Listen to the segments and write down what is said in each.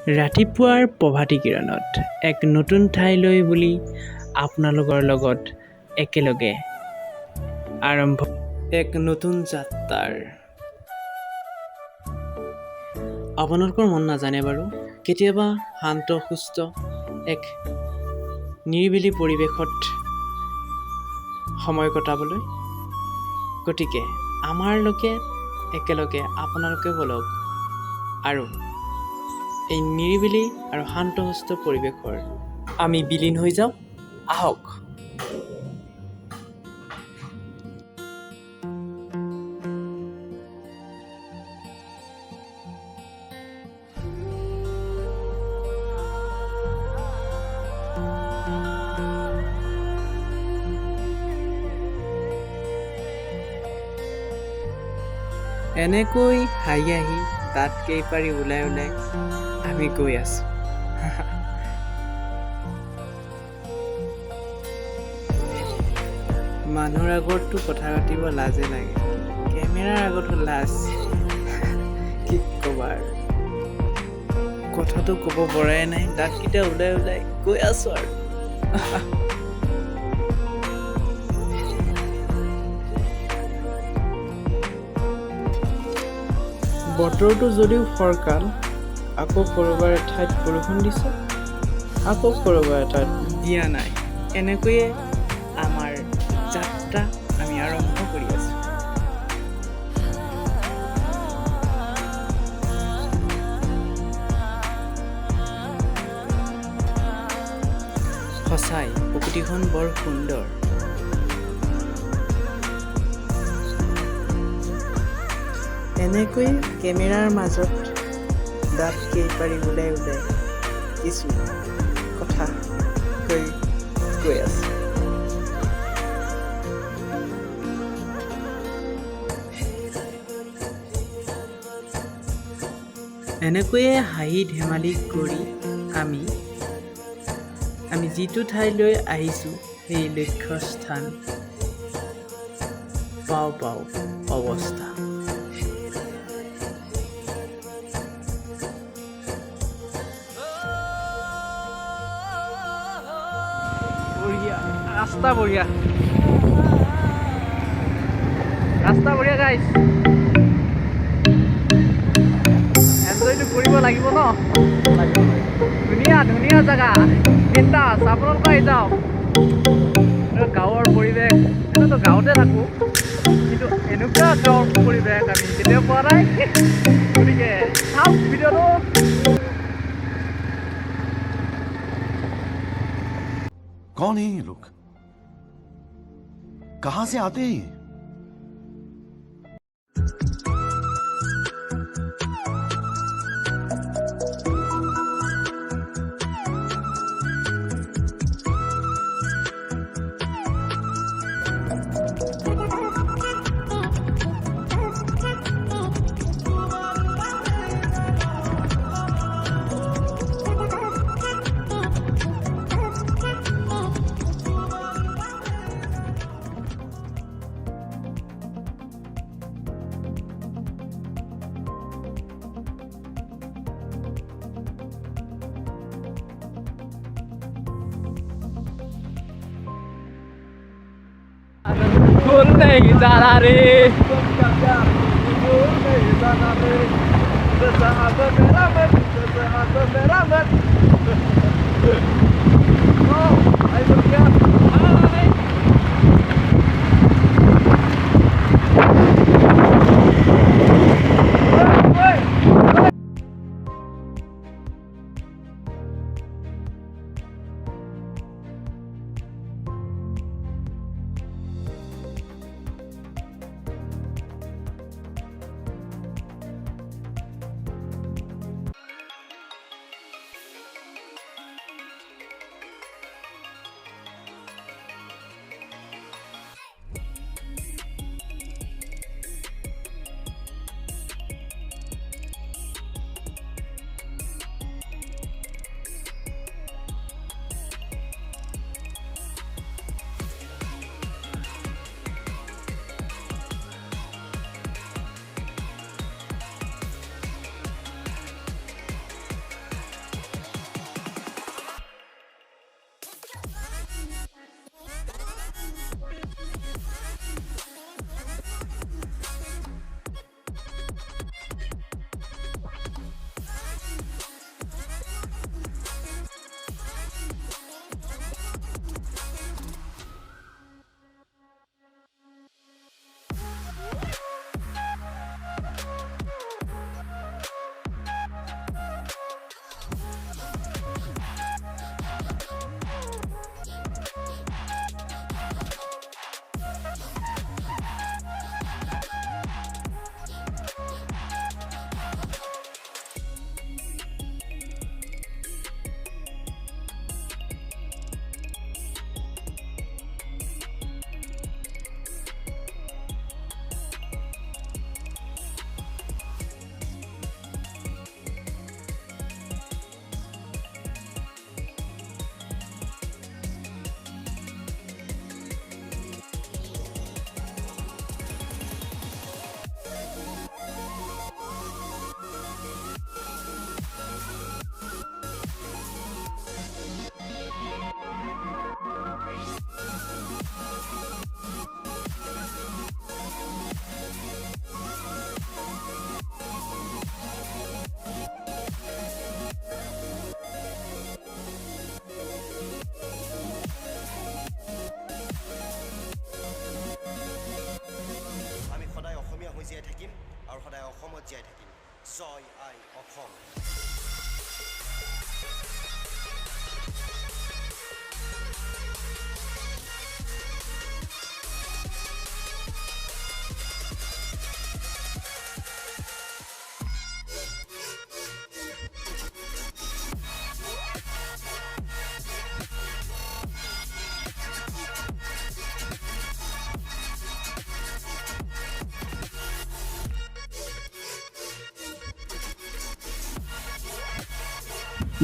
ৰাতিপুৱাৰ প্ৰভাতী কিৰণত এক নতুন ঠাইলৈ বুলি আপোনালোকৰ লগত একেলগে আৰম্ভ এক নতুন যাত্ৰাৰ। আপোনালোকৰ মন নাজানে বাৰু, কেতিয়াবা শান্ত সুস্থ এক নিৰিবিলি পৰিৱেশত সময় কটাবলৈ। গতিকে আমাৰ লোকে একেলগে আপোনালোকে বলক আৰু এই নিৰিবিলি আৰু শান্তসুস্থ পৰিৱেশৰ আমি বিলীন হৈ যাওঁ। আহক। এনেকৈ হাঁহি হাঁহি দাঁত কেইপাৰি ওলাই ওলাই আমি গৈ আছো। মানুহৰ আগততো কথা পাতিব লাজে লাগে, কেমেৰাৰ আগতো লাজ। কি ক'বা আৰু, কথাটো ক'ব পৰাই নাই, দাঁতকেইটা ওলাই ওলাই গৈ আছো আৰু। বতৰটো যদিও ফৰকাল, আকৌ ক'ৰবাৰ এঠাইত বৰষুণ দিছে, আকৌ ক'ৰবাৰ এঠাইত দিয়া নাই। এনেকৈয়ে আমাৰ যাত্ৰা আমি আৰম্ভ কৰি আছো। সঁচাই প্ৰকৃতিখন বৰ সুন্দৰ। এনেকৈ কেমেৰাৰ মাজত দাঁত কেইপাৰি ওলাই ওলাই কিছু কথা গৈ আছে। এনেকৈয়ে হাঁহি ধেমালি কৰি আমি যিটো ঠাইলৈ আহিছোঁ সেই লক্ষ্যস্থান পাওঁ অৱস্থা। ৰাস্তা বঢ়িয়া গাইজ, এনজয়টো কৰিব লাগিব ন। ধুনীয়া জেগা, বিন্দাছ। আপোনালোকে আহি যাওক। গাঁৱৰ পৰিৱেশ, এনেতো গাঁৱতে থাকোঁ, কিন্তু এনেকুৱা গাঁৱৰ পৰিৱেশ আমি কেতিয়াও পোৱা নাই। গতিকে চাওক ভিডিঅ'টো। कौन है ये लोग? कहां से आते हैं? Full नहीं जाना रे,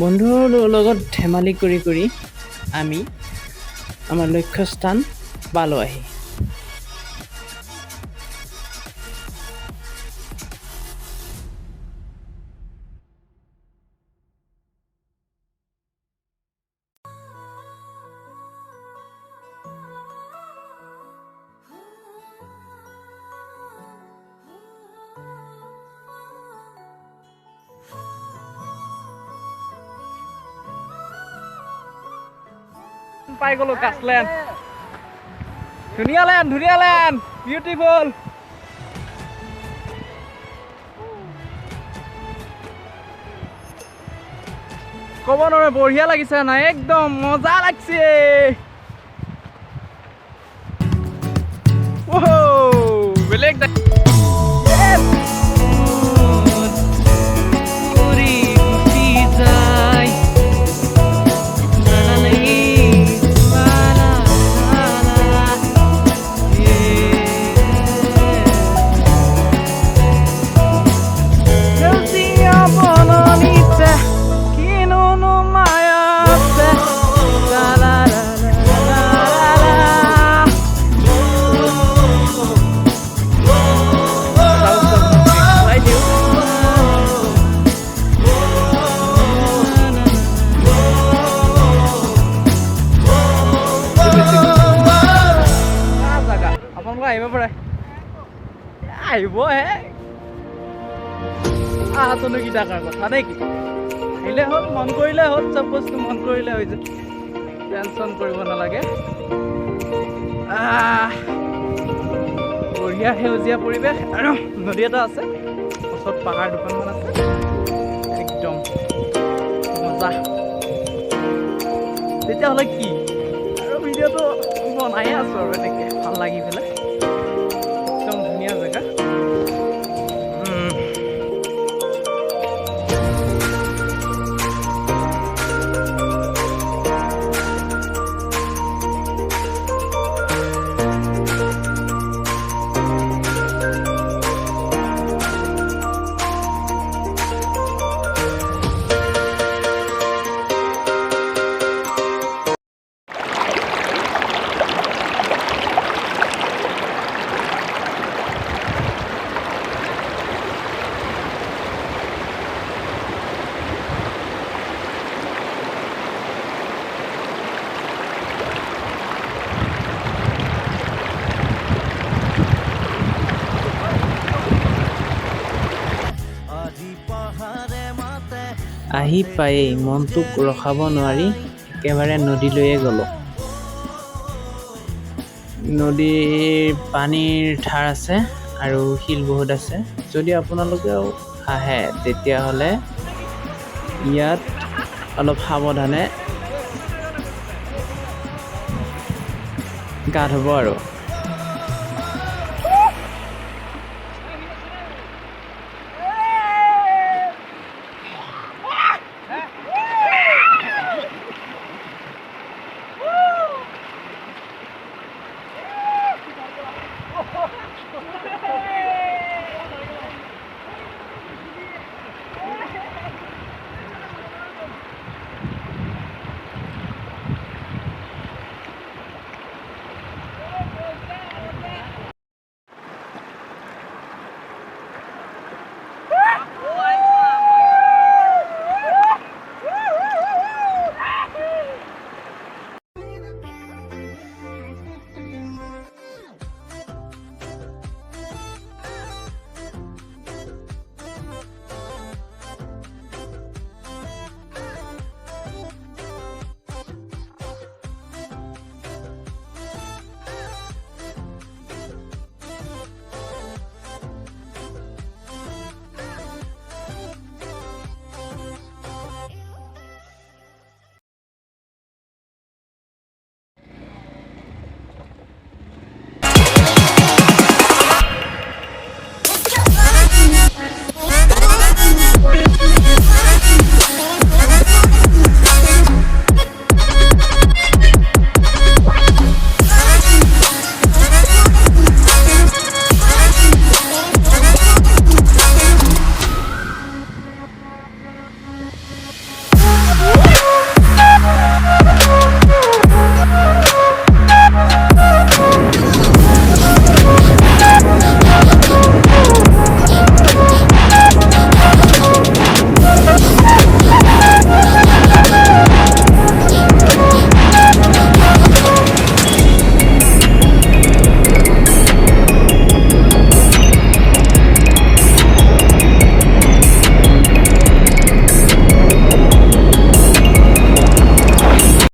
বন্ধুৰ লগত ধেমালি কৰি কৰি আমি আমাৰ লক্ষ্যস্থান পালোহি। পাই গলো কাছলেণ্ড। ধুনীয়া লেণ্ড বিউটিফুল। ক'ব নোৱাৰে বঢ়িয়া লাগিছে না, একদম মজা লাগছে। বেলেগ আহিব পাৰে, আহিবহে আহাতনো কি ডাকাৰ কথা নেকি? আহিলে হ'ল, মন কৰিলে হ'ল, চব বস্তু মন কৰিলে হৈ যায়, টেনচন কৰিব নালাগে। বঢ়িয়া সেউজীয়া পৰিৱেশ আৰু নদী এটা আছে, ওচৰত পাহাৰ দুখনমান আছে, একদম মজা। তেতিয়াহ'লে কি আৰু ভিডিঅ'টো বনায়ে আছোঁ আৰু এনেকৈ ভাল লাগি পেলাই। একদম ধুনীয়া জেগা। আহি পায়েই মনটোক ৰখাব নোৱাৰি একেবাৰে নদীলৈয়ে গ'লোঁ। নদীৰ পানীৰ ধাৰ আছে আৰু শিল বহুত আছে। যদি আপোনালোকেও আহে তেতিয়াহ'লে ইয়াত অলপ সাৱধানে গা ধুব আৰু।